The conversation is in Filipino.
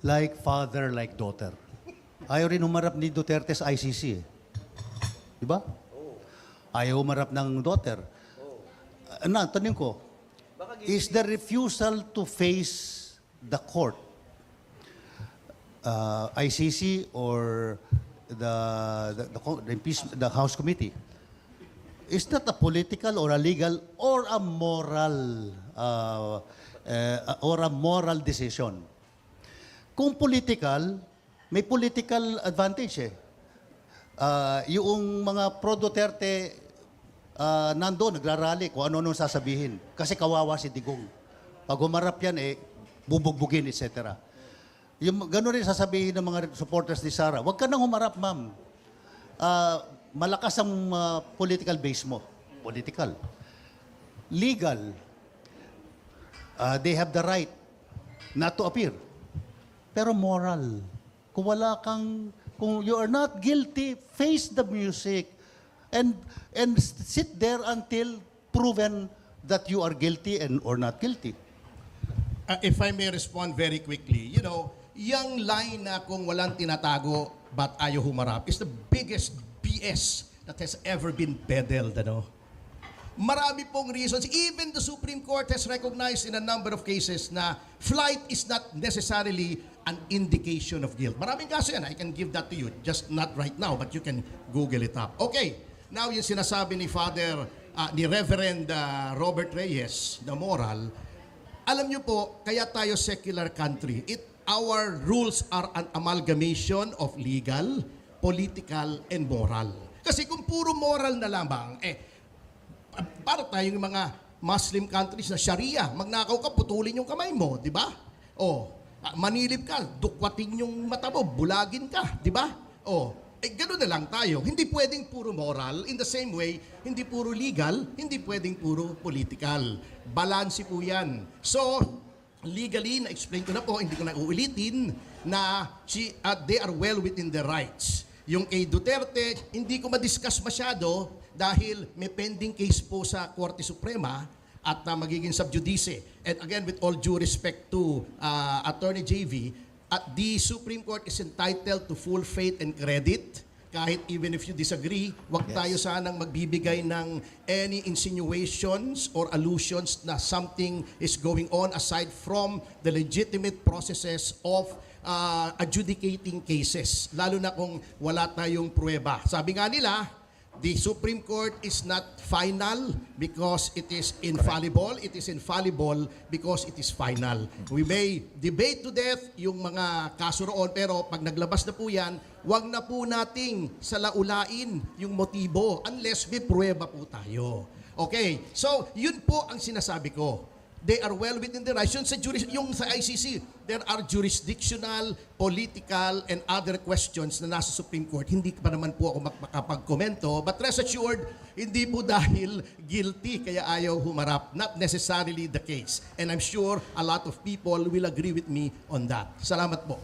Like father, like daughter. Ayaw rin humarap ni Duterte sa ICC. Di ba? Ayaw humarap ng daughter. Tanong ko, is the refusal to face the court, ICC or the House Committee, is that a political or a legal or a moral decision? Kung political, may political advantage eh. Yung mga pro-Duterte nandoon, nagrarally kung ano-ano sasabihin. Kasi kawawa si Digong. Pag humarap yan, bubugbugin, etc. Yung gano'n rin sasabihin ng mga supporters ni Sara, huwag ka nang humarap, ma'am. Malakas ang political base mo. Political. Legal. They have the right not to appear. Pero moral. Kung you are not guilty, face the music and sit there until proven that you are guilty or not guilty. If I may respond very quickly, yung line na kung walang tinatago but ayaw humarap is the biggest BS that has ever been peddled, Marami pong reasons. Even the Supreme Court has recognized in a number of cases na flight is not necessarily an indication of guilt. Maraming kaso yan. I can give that to you. Just not right now, but you can Google it up. Okay. Now, yung sinasabi ni ni Reverend Robert Reyes, na moral, alam nyo po, kaya tayo secular country. Our rules are an amalgamation of legal, political, and moral. Kasi kung puro moral na lamang, para tayong mga Muslim countries na Sharia, magnakaw ka, putulin yung kamay mo, di ba? Manilip ka, dukwatin yung mata mo, bulagin ka, di ba? Gano'n na lang tayo. Hindi pwedeng puro moral. In the same way, hindi puro legal, hindi pwedeng puro political. Balanse po yan. So, legally, na-explain ko na po, hindi ko na uulitin, na they are well within their rights. Yung kay Duterte, hindi ko ma-discuss masyado dahil may pending case po sa Korte Suprema at magiging sub judice. And again, with all due respect to Attorney JV, the Supreme Court is entitled to full faith and credit. Kahit even if you disagree, wag tayo sanang magbibigay ng any insinuations or allusions na something is going on aside from the legitimate processes of adjudicating cases. Lalo na kung wala tayong pruweba. Sabi nga nila, the Supreme Court is not final because it is infallible. It is infallible because it is final. We may debate to death yung mga kaso roon, pero pag naglabas na po yan, wag na po nating salaulain yung motibo unless may pruweba po tayo. Okay, so yun po ang sinasabi ko. They are well within the rights. Yung sa ICC, there are jurisdictional, political, and other questions na nasa Supreme Court. Hindi pa naman po ako makapag-komento. But rest assured, hindi po dahil guilty kaya ayaw humarap. Not necessarily the case. And I'm sure a lot of people will agree with me on that. Salamat po.